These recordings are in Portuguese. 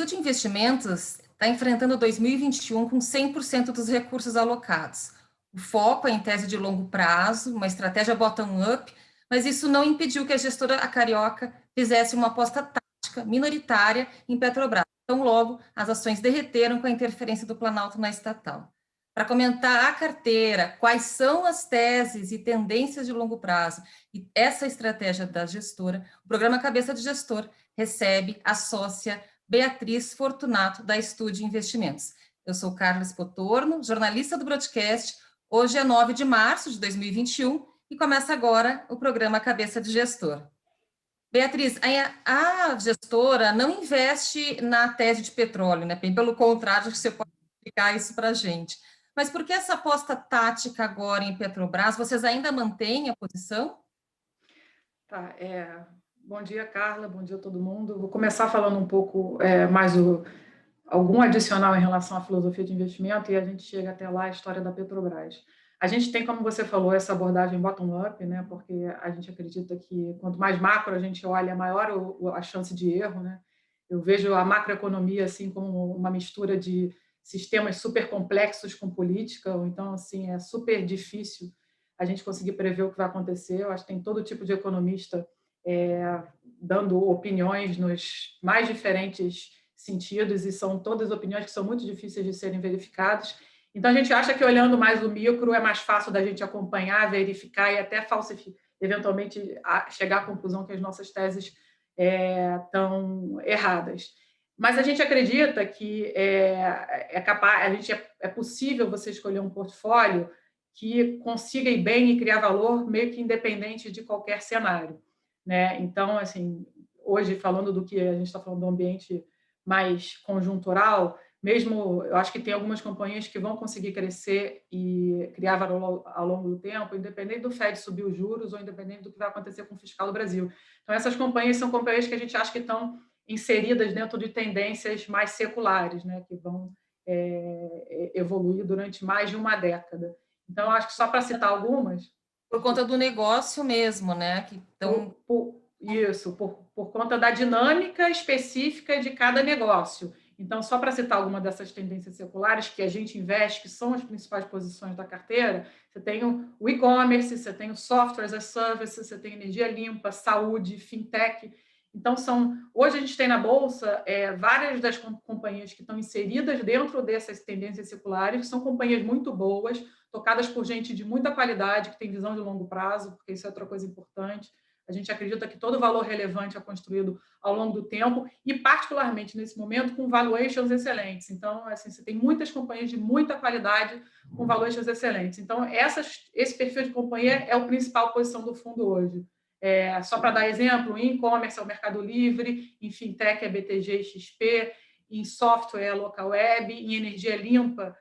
Estúdio de Investimentos está enfrentando 2021 com 100% dos recursos alocados. O foco é em tese de longo prazo, uma estratégia bottom-up, mas isso não impediu que a gestora a Carioca fizesse uma aposta tática minoritária em Petrobras. Então, logo, as ações derreteram com a interferência do Planalto na estatal. Para comentar a carteira, quais são as teses e tendências de longo prazo e essa estratégia da gestora, o programa Cabeça de Gestor recebe a sócia Beatriz Fortunato, da Estúdio Investimentos. Eu sou Carlos Potorno, jornalista do Broadcast. Hoje é 9 de março de 2021 e começa agora o programa Cabeça de Gestor. Beatriz, a gestora não investe na tese de petróleo, né? Bem pelo contrário, você pode explicar isso para a gente. Mas por que essa aposta tática agora em Petrobras? Vocês ainda mantêm a posição? Tá, bom dia, Carla, bom dia a todo mundo. Vou começar falando um pouco mais algum adicional em relação à filosofia de investimento e a gente chega até lá a história da Petrobras. A gente tem, como você falou, essa abordagem bottom-up, né? Porque a gente acredita que quanto mais macro a gente olha, maior a chance de erro, né? Eu vejo a macroeconomia assim como uma mistura de sistemas super complexos com política, ou então assim é super difícil a gente conseguir prever o que vai acontecer. Eu acho que tem todo tipo de economista dando opiniões nos mais diferentes sentidos, e são todas opiniões que são muito difíceis de serem verificadas. Então, a gente acha que olhando mais o micro é mais fácil da gente acompanhar, verificar e até falsificar, eventualmente chegar à conclusão que as nossas teses estão erradas. Mas a gente acredita que é possível você escolher um portfólio que consiga ir bem e criar valor meio que independente de qualquer cenário, né? Então, assim, hoje falando do que a gente está falando do ambiente mais conjuntural, mesmo eu acho que tem algumas companhias que vão conseguir crescer e criar valor ao longo do tempo, independente do Fed subir os juros ou independente do que vai acontecer com o fiscal do Brasil. Então, essas companhias são companhias que a gente acha que estão inseridas dentro de tendências mais seculares, né, que vão evoluir durante mais de uma década. Então, acho que só para citar algumas. Por conta do negócio mesmo, né? Por conta da dinâmica específica de cada negócio. Então, só para citar alguma dessas tendências seculares que a gente investe, que são as principais posições da carteira, você tem o e-commerce, você tem o software as a service, você tem energia limpa, saúde, fintech. Então, hoje a gente tem na Bolsa várias das companhias que estão inseridas dentro dessas tendências seculares, que são companhias muito boas, tocadas por gente de muita qualidade, que tem visão de longo prazo, porque isso é outra coisa importante. A gente acredita que todo valor relevante é construído ao longo do tempo e, particularmente nesse momento, com valuations excelentes. Então, assim, você tem muitas companhias de muita qualidade com valuations excelentes. Então, esse perfil de companhia é a principal posição do fundo hoje. Só para dar exemplo, em e-commerce é o Mercado Livre, em fintech é BTG e XP, em software é a Localweb, em energia limpa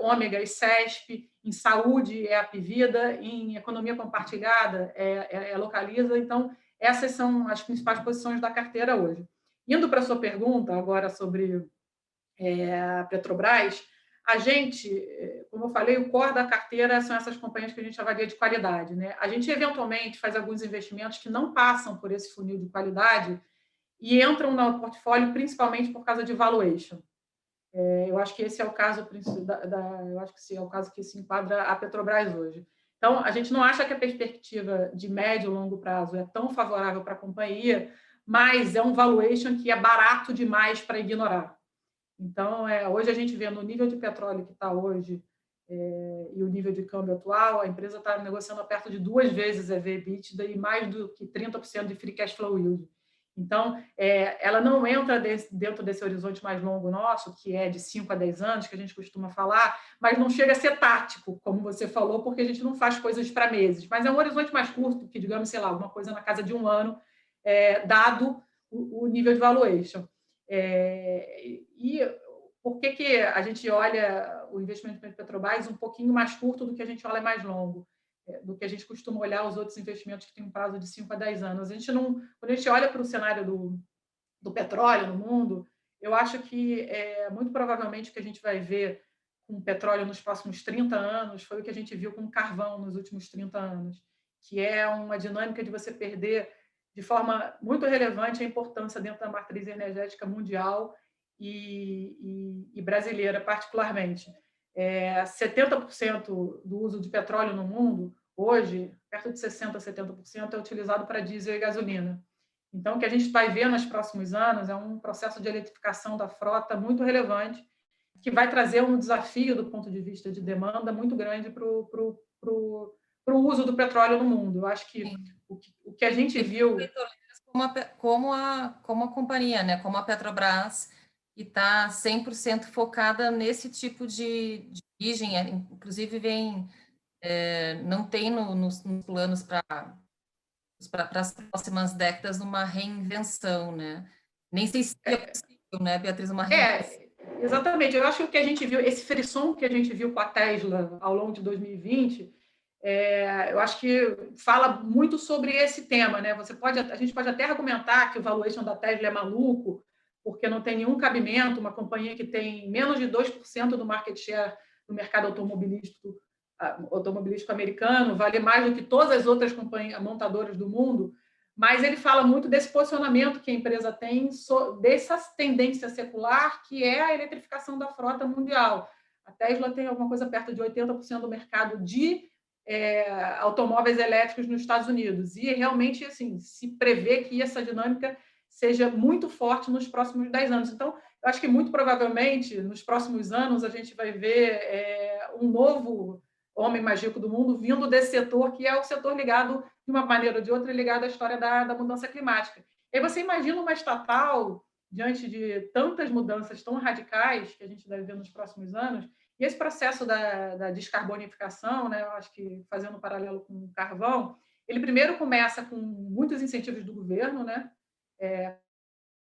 Ômega e CESP, em saúde é a Pivida, em economia compartilhada é Localiza. Então, essas são as principais posições da carteira hoje. Indo para a sua pergunta agora sobre a Petrobras, a gente, como eu falei, o core da carteira são essas companhias que a gente avalia de qualidade, né? A gente, eventualmente, faz alguns investimentos que não passam por esse funil de qualidade e entram no portfólio principalmente por causa de valuation. Eu acho que esse é o caso eu acho que esse é o caso que se enquadra a Petrobras hoje. Então, a gente não acha que a perspectiva de médio e longo prazo é tão favorável para a companhia, mas é um valuation que é barato demais para ignorar. Então, hoje a gente vê no nível de petróleo que está hoje e o nível de câmbio atual, a empresa está negociando perto de 2 vezes EV/EBITDA e mais do que 30% de free cash flow yield. Então, ela não entra dentro desse horizonte mais longo nosso, que é de 5 a 10 anos, que a gente costuma falar, mas não chega a ser tático, como você falou, porque a gente não faz coisas para meses. Mas é um horizonte mais curto, que, digamos, sei lá, alguma coisa na casa de 1 ano, dado o nível de valuation. E por que a gente olha o investimento de Petrobras um pouquinho mais curto do que a gente olha mais longo? Do que a gente costuma olhar os outros investimentos que têm um prazo de 5 a 10 anos. Quando a gente olha para o cenário do petróleo no mundo, eu acho que muito provavelmente o que a gente vai ver com o petróleo nos próximos 30 anos foi o que a gente viu com o carvão nos últimos 30 anos, que é uma dinâmica de você perder de forma muito relevante a importância dentro da matriz energética mundial e brasileira, particularmente. 70% do uso de petróleo no mundo, hoje, perto de 60%, 70%, é utilizado para diesel e gasolina. Então, o que a gente vai ver nos próximos anos é um processo de eletrificação da frota muito relevante, que vai trazer um desafio do ponto de vista de demanda muito grande para o uso do petróleo no mundo. Eu acho que o que a gente viu... Como a companhia, né? Como a Petrobras, que está 100% focada nesse tipo de origem, inclusive não tem nos planos para as próximas décadas uma reinvenção, né? Nem sei se é possível, né, Beatriz, uma reinvenção. Exatamente. Eu acho que o que a gente viu, esse frisson que a gente viu com a Tesla ao longo de 2020, eu acho que fala muito sobre esse tema, né? A gente pode até argumentar que o valuation da Tesla é maluco, porque não tem nenhum cabimento, uma companhia que tem menos de 2% do market share no mercado automobilístico americano, vale mais do que todas as outras companhias montadoras do mundo, mas ele fala muito desse posicionamento que a empresa tem, dessa tendência secular, que é a eletrificação da frota mundial. A Tesla tem alguma coisa perto de 80% do mercado de automóveis elétricos nos Estados Unidos. E realmente assim, se prevê que essa dinâmica seja muito forte nos próximos 10 anos. Então, eu acho que muito provavelmente, nos próximos anos, a gente vai ver um novo homem mais rico do mundo vindo desse setor, que é o setor ligado, de uma maneira ou de outra, ligado à história da mudança climática. E aí você imagina uma estatal, diante de tantas mudanças tão radicais que a gente deve ver nos próximos anos, e esse processo da descarbonificação, né, eu acho que fazendo um paralelo com o carvão, ele primeiro começa com muitos incentivos do governo, né?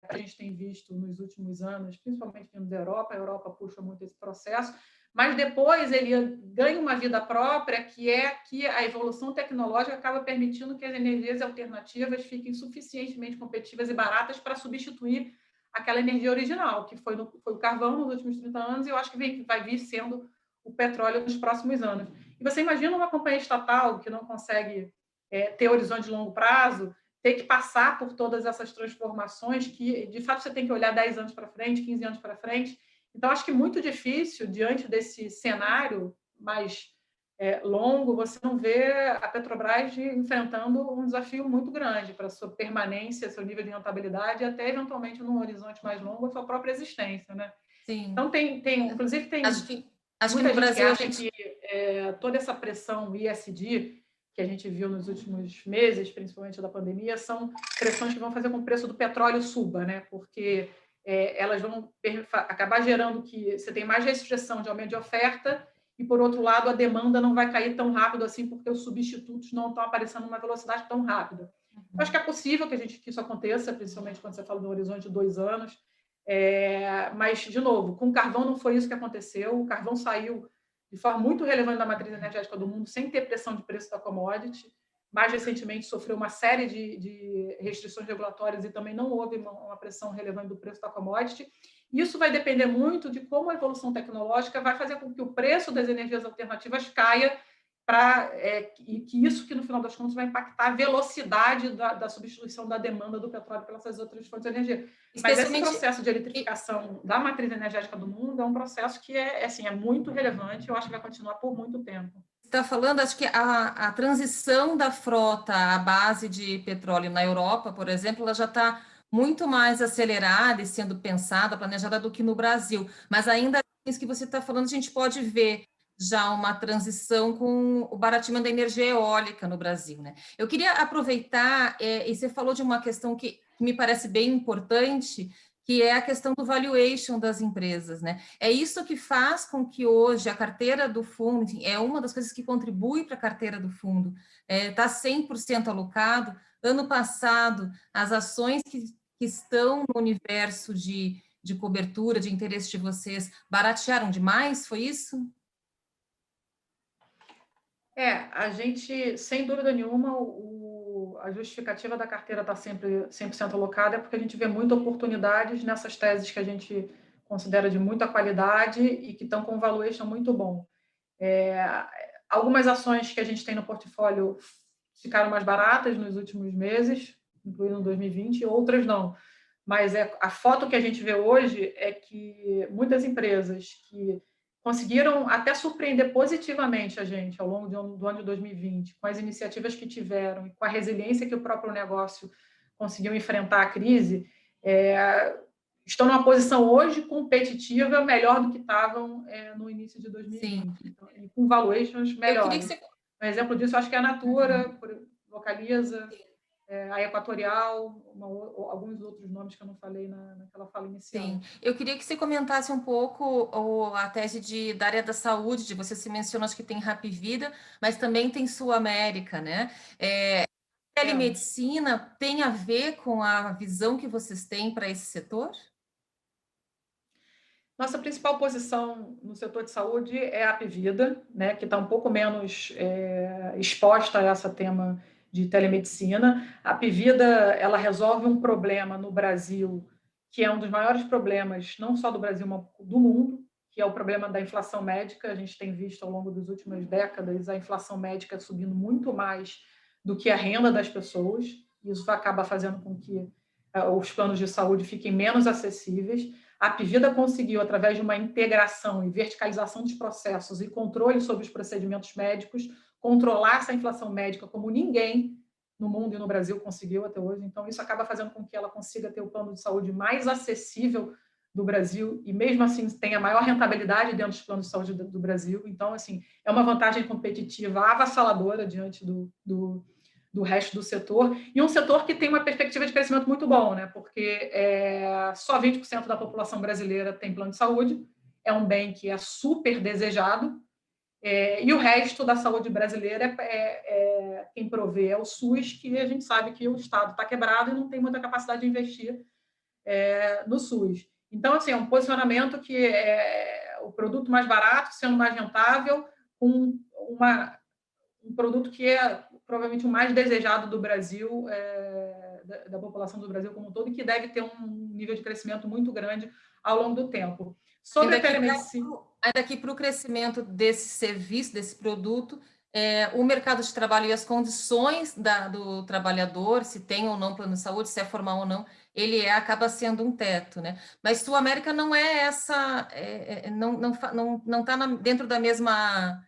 A gente tem visto nos últimos anos, principalmente vindo da Europa, a Europa puxa muito esse processo, mas depois ele ganha uma vida própria, que é que a evolução tecnológica acaba permitindo que as energias alternativas fiquem suficientemente competitivas e baratas para substituir aquela energia original, que foi o carvão nos últimos 30 anos, e eu acho que vai vir sendo o petróleo nos próximos anos. E você imagina uma companhia estatal que não consegue ter horizonte de longo prazo, ter que passar por todas essas transformações que, de fato, você tem que olhar 10 anos para frente, 15 anos para frente. Então, acho que é muito difícil, diante desse cenário mais longo, você não vê a Petrobras enfrentando um desafio muito grande para a sua permanência, seu nível de rentabilidade e até, eventualmente, num horizonte mais longo, a sua própria existência, né? Sim. Então, inclusive, tem acho que muita no gente Brasil que acha que toda essa pressão ISD que a gente viu nos últimos meses, principalmente da pandemia, são pressões que vão fazer com que o preço do petróleo suba, né? Porque elas vão acabar gerando que você tem mais restrição de aumento de oferta e, por outro lado, a demanda não vai cair tão rápido assim porque os substitutos não estão aparecendo numa velocidade tão rápida. Eu acho que é possível que isso aconteça, principalmente quando você fala de um horizonte de 2 anos, mas, de novo, com o carvão não foi isso que aconteceu. O carvão saiu de forma muito relevante da matriz energética do mundo, sem ter pressão de preço da commodity. Mais recentemente, sofreu uma série de restrições regulatórias e também não houve uma pressão relevante do preço da commodity. Isso vai depender muito de como a evolução tecnológica vai fazer com que o preço das energias alternativas caia, e que isso, que no final das contas, vai impactar a velocidade da substituição da demanda do petróleo pelas outras fontes de energia. Mas esse processo de eletrificação da matriz energética do mundo é um processo que é muito relevante, eu acho que vai continuar por muito tempo. Você está falando, acho que a transição da frota à base de petróleo na Europa, por exemplo, ela já está muito mais acelerada e sendo pensada, planejada do que no Brasil. Mas ainda isso que você está falando, a gente pode ver já uma transição com o barateamento da energia eólica no Brasil, né? Eu queria aproveitar, e você falou de uma questão que me parece bem importante, que é a questão do valuation das empresas, né? É isso que faz com que hoje a carteira do fundo, enfim, é uma das coisas que contribui para a carteira do fundo, está 100% alocado. Ano passado, as ações que estão no universo de cobertura, de interesse de vocês, baratearam demais, foi isso? A gente, sem dúvida nenhuma, a justificativa da carteira estar sempre 100% alocada é porque a gente vê muitas oportunidades nessas teses que a gente considera de muita qualidade e que estão com um valuation muito bom. Algumas ações que a gente tem no portfólio ficaram mais baratas nos últimos meses, incluindo 2020, outras não. mas a foto que a gente vê hoje é que muitas empresas que conseguiram até surpreender positivamente a gente ao longo do ano de 2020, com as iniciativas que tiveram e com a resiliência que o próprio negócio conseguiu enfrentar a crise, estão numa posição hoje competitiva melhor do que estavam no início de 2020. Então, e com valuations melhores. Um exemplo disso, acho que é a Natura, Localiza, a Equatorial, alguns outros nomes que eu não falei naquela fala inicial. Sim, eu queria que você comentasse um pouco a tese da área da saúde, você se mencionou, acho que tem Hapvida, mas também tem Sul América, né? Telemedicina tem a ver com a visão que vocês têm para esse setor? Nossa principal posição no setor de saúde é a Hapvida, né, que está um pouco menos exposta a esse tema de telemedicina. A Hapvida, ela resolve um problema no Brasil, que é um dos maiores problemas, não só do Brasil, mas do mundo, que é o problema da inflação médica. A gente tem visto ao longo das últimas décadas a inflação médica subindo muito mais do que a renda das pessoas. Isso acaba fazendo com que os planos de saúde fiquem menos acessíveis. A Hapvida conseguiu, através de uma integração e verticalização dos processos e controle sobre os procedimentos médicos, controlar essa inflação médica como ninguém no mundo e no Brasil conseguiu até hoje. Então, isso acaba fazendo com que ela consiga ter o plano de saúde mais acessível do Brasil e, mesmo assim, tenha maior rentabilidade dentro dos planos de saúde do Brasil. Então, assim, é uma vantagem competitiva avassaladora diante do resto do setor, e um setor que tem uma perspectiva de crescimento muito bom, né? Porque só 20% da população brasileira tem plano de saúde, é um bem que é super desejado, e o resto da saúde brasileira quem provê é o SUS, que a gente sabe que o Estado está quebrado e não tem muita capacidade de investir no SUS. Então, assim, é um posicionamento que é o produto mais barato, sendo mais rentável, com um produto que é provavelmente o mais desejado do Brasil, da população do Brasil como um todo, e que deve ter um nível de crescimento muito grande ao longo do tempo. Sobre a telemedicina... Ainda aqui para o crescimento desse serviço, desse produto, o mercado de trabalho e as condições do trabalhador, se tem ou não plano de saúde, se é formal ou não, ele acaba sendo um teto, né? Mas Sul América não é essa, não está dentro da mesma...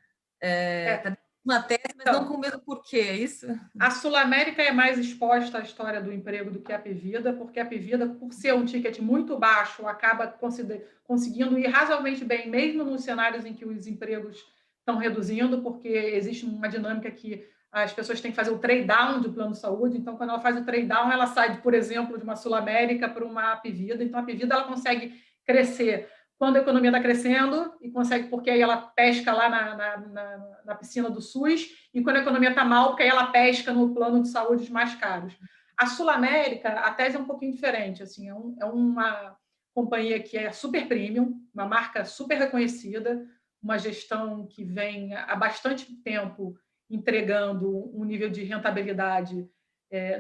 uma tese, mas não com o mesmo porquê, é isso? A Sul América é mais exposta à história do emprego do que a Hapvida, porque a Hapvida, por ser um ticket muito baixo, acaba conseguindo ir razoavelmente bem, mesmo nos cenários em que os empregos estão reduzindo, porque existe uma dinâmica que as pessoas têm que fazer o trade-down de plano de saúde. Então, quando ela faz o trade-down, ela sai, por exemplo, de uma Sul América para uma Hapvida. Então, a Hapvida ela consegue crescer quando a economia está crescendo, e consegue, porque aí ela pesca lá na piscina do SUS, e quando a economia está mal, porque aí ela pesca no plano de saúde mais caros. A Sul América, a tese é um pouquinho diferente, assim, é uma companhia que é super premium, uma marca super reconhecida, uma gestão que vem há bastante tempo entregando um nível de rentabilidade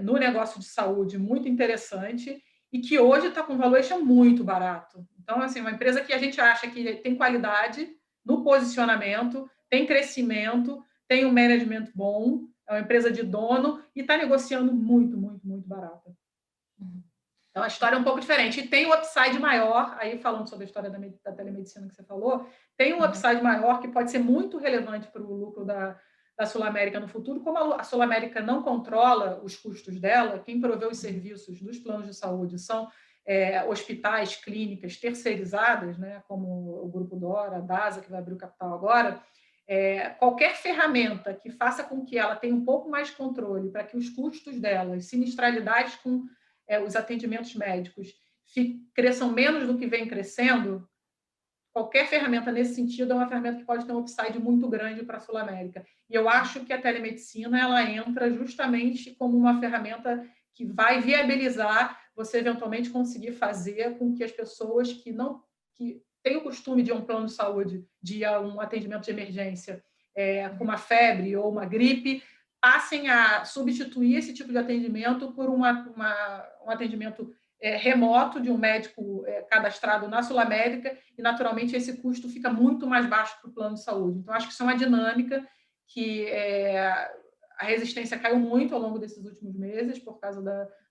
no negócio de saúde muito interessante, e que hoje está com um valuation muito barato. Então, assim, uma empresa que a gente acha que tem qualidade no posicionamento, tem crescimento, tem um management bom, é uma empresa de dono e está negociando muito, muito, muito barata. Então, a história é um pouco diferente. E tem um upside maior, aí falando sobre a história da telemedicina que você falou, tem um upside maior que pode ser muito relevante para o lucro da Sul América no futuro. Como a Sul América não controla os custos dela, quem provê os serviços dos planos de saúde são hospitais, clínicas terceirizadas, né, como o Grupo Dora, a DASA, que vai abrir o capital agora. Qualquer ferramenta que faça com que ela tenha um pouco mais de controle para que os custos dela, sinistralidades com os atendimentos médicos cresçam menos do que vem crescendo, qualquer ferramenta nesse sentido é uma ferramenta que pode ter um upside muito grande para a Sul América. E eu acho que a telemedicina ela entra justamente como uma ferramenta que vai viabilizar você eventualmente conseguir fazer com que as pessoas que têm o costume de um plano de saúde, de um atendimento de emergência, com uma febre ou uma gripe, passem a substituir esse tipo de atendimento por um atendimento remoto de um médico cadastrado na Sul América, e naturalmente esse custo fica muito mais baixo para o plano de saúde. Então, acho que isso é uma dinâmica que a resistência caiu muito ao longo desses últimos meses por causa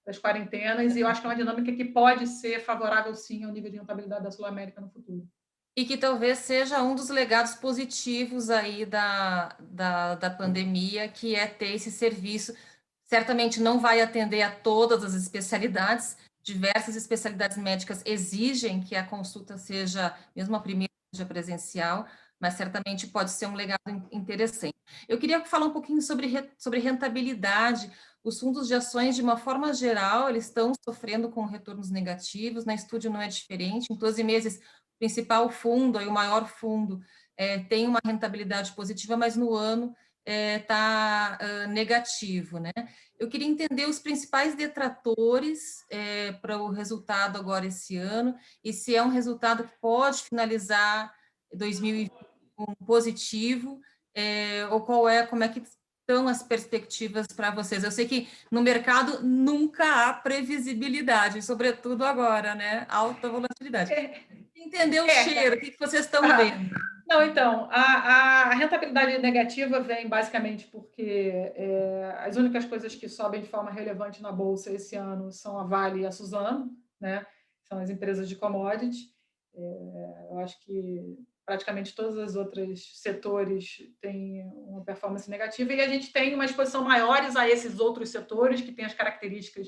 das quarentenas, e eu acho que é uma dinâmica que pode ser favorável, sim, ao nível de rentabilidade da Sul América no futuro. E que talvez seja um dos legados positivos aí da pandemia, que é ter esse serviço. Certamente não vai atender a todas as especialidades, diversas especialidades médicas exigem que a consulta seja, mesmo a primeira, seja presencial, mas certamente pode ser um legado interessante. Eu queria falar um pouquinho sobre rentabilidade. Os fundos de ações, de uma forma geral, eles estão sofrendo com retornos negativos, na Estúdio não é diferente, em 12 meses o principal fundo, aí o maior fundo, tem uma rentabilidade positiva, mas no ano está negativo, né? Eu queria entender os principais detratores para o resultado agora esse ano, e se é um resultado que pode finalizar 2020 positivo, ou como é que estão as perspectivas para vocês? Eu sei que no mercado nunca há previsibilidade, sobretudo agora, né? Alta volatilidade. Entender o cheiro, o que vocês estão vendo? Não, então, a rentabilidade negativa vem basicamente porque as únicas coisas que sobem de forma relevante na Bolsa esse ano são a Vale e a Suzano, né? São as empresas de commodity. Eu acho que praticamente todos os outros setores têm uma performance negativa e a gente tem uma exposição maiores a esses outros setores que têm as características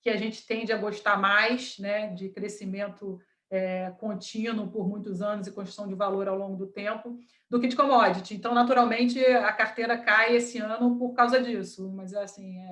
que a gente tende a gostar mais, né? De crescimento contínuo por muitos anos e construção de valor ao longo do tempo, do que de commodity. Então, naturalmente, a carteira cai esse ano por causa disso. Mas, assim,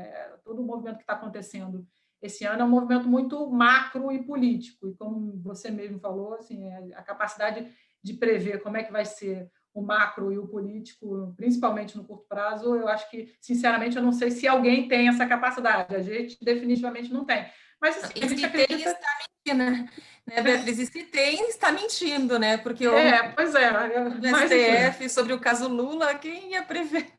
todo o movimento que está acontecendo esse ano é um movimento muito macro e político. E, como você mesmo falou, assim, a capacidade de prever como é que vai ser o macro e o político, principalmente no curto prazo, eu acho que, sinceramente, eu não sei se alguém tem essa capacidade. A gente definitivamente não tem. Mas, assim, a gente acredita... Está mentindo, né, Beatriz? E se tem, está mentindo, né? Porque pois é. O STF sobre o caso Lula, quem ia prever?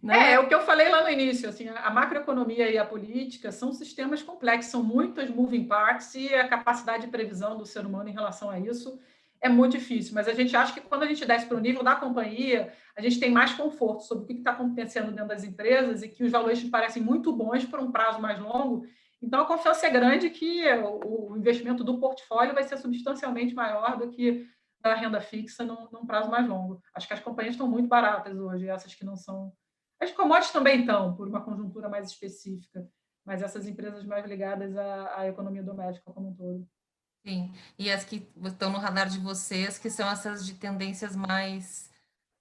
Né? É o que eu falei lá no início, assim, a macroeconomia e a política são sistemas complexos, são muitas moving parts e a capacidade de previsão do ser humano em relação a isso é muito difícil, mas a gente acha que quando a gente desce para o nível da companhia, a gente tem mais conforto sobre o que está acontecendo dentro das empresas e que os valores parecem muito bons por um prazo mais longo. Então, a confiança é grande que o investimento do portfólio vai ser substancialmente maior do que da renda fixa num prazo mais longo. Acho que as companhias estão muito baratas hoje, essas que não são... As commodities também estão, por uma conjuntura mais específica, mas essas empresas mais ligadas à economia doméstica como um todo. Sim, e as que estão no radar de vocês, que são essas de tendências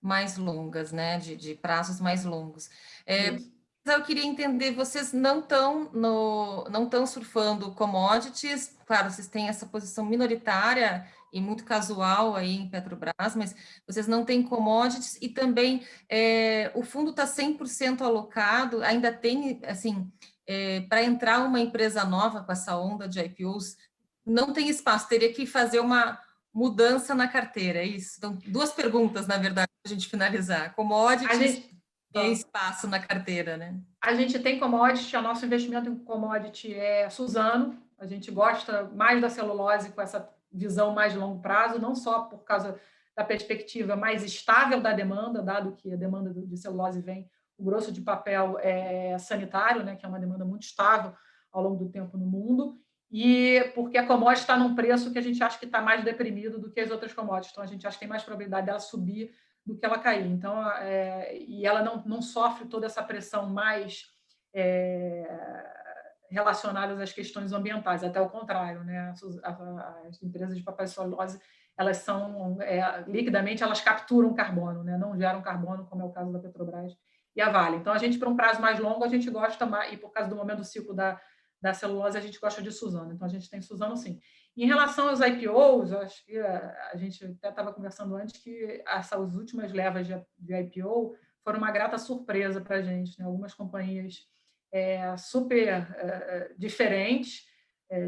mais longas, né? De prazos mais longos. Eu queria entender, vocês não estão surfando commodities, claro, vocês têm essa posição minoritária e muito casual aí em Petrobras, mas vocês não têm commodities e também o fundo está 100% alocado, ainda tem, assim, para entrar uma empresa nova com essa onda de IPOs, não tem espaço, teria que fazer uma mudança na carteira, é isso? Então, duas perguntas, na verdade, para a gente finalizar. Commodities e espaço na carteira, né? A gente tem commodity, o nosso investimento em commodity é Suzano, a gente gosta mais da celulose com essa visão mais longo prazo, não só por causa da perspectiva mais estável da demanda, dado que a demanda de celulose vem, o grosso de papel é sanitário, né, que é uma demanda muito estável ao longo do tempo no mundo, e porque a commodity está num preço que a gente acha que está mais deprimido do que as outras commodities, então a gente acha que tem mais probabilidade dela subir do que ela cair. Então, e ela não sofre toda essa pressão mais relacionadas às questões ambientais, até o contrário, né? As empresas de papel e celulose, elas são liquidamente elas capturam carbono, né? Não geram carbono, como é o caso da Petrobras e a Vale. Então, a gente para um prazo mais longo a gente gosta mais, e por causa do momento do ciclo da celulose a gente gosta de Suzano. Então, a gente tem Suzano sim. Em relação aos IPOs, acho que a gente até estava conversando antes que essas últimas levas de IPO foram uma grata surpresa para a gente, né? Algumas companhias super diferentes,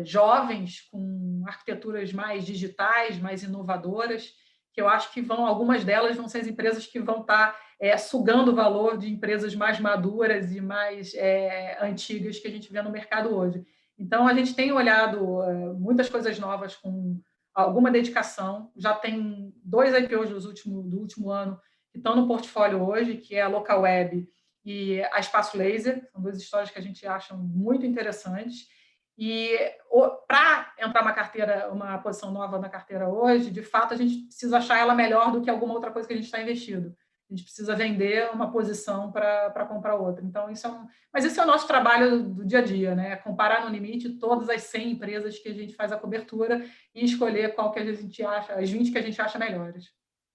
jovens, com arquiteturas mais digitais, mais inovadoras, que eu acho que algumas delas vão ser as empresas que vão estar sugando o valor de empresas mais maduras e mais antigas que a gente vê no mercado hoje. Então, a gente tem olhado muitas coisas novas com alguma dedicação. Já tem 2 IPOs do último ano que estão no portfólio hoje, que é a Localweb e a Espaço Laser, são duas histórias que a gente acha muito interessantes. E para entrar uma posição nova na carteira hoje, de fato, a gente precisa achar ela melhor do que alguma outra coisa que a gente está investido. A gente precisa vender uma posição para comprar outra. Então, mas esse é o nosso trabalho do dia a dia, né? Comparar no limite todas as 100 empresas que a gente faz a cobertura e escolher qual que a gente acha, as 20 que a gente acha melhores.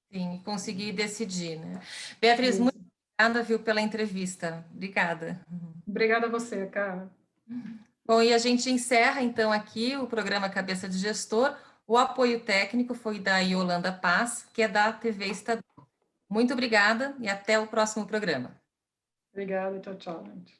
Sim, conseguir decidir, né? Beatriz, muito obrigada, viu, pela entrevista. Obrigada. Obrigada a você, cara. Bom, e a gente encerra, então, aqui o programa Cabeça de Gestor. O apoio técnico foi da Yolanda Paz, que é da TV Estadão. Muito obrigada e até o próximo programa. Obrigada, tchau, tchau, gente.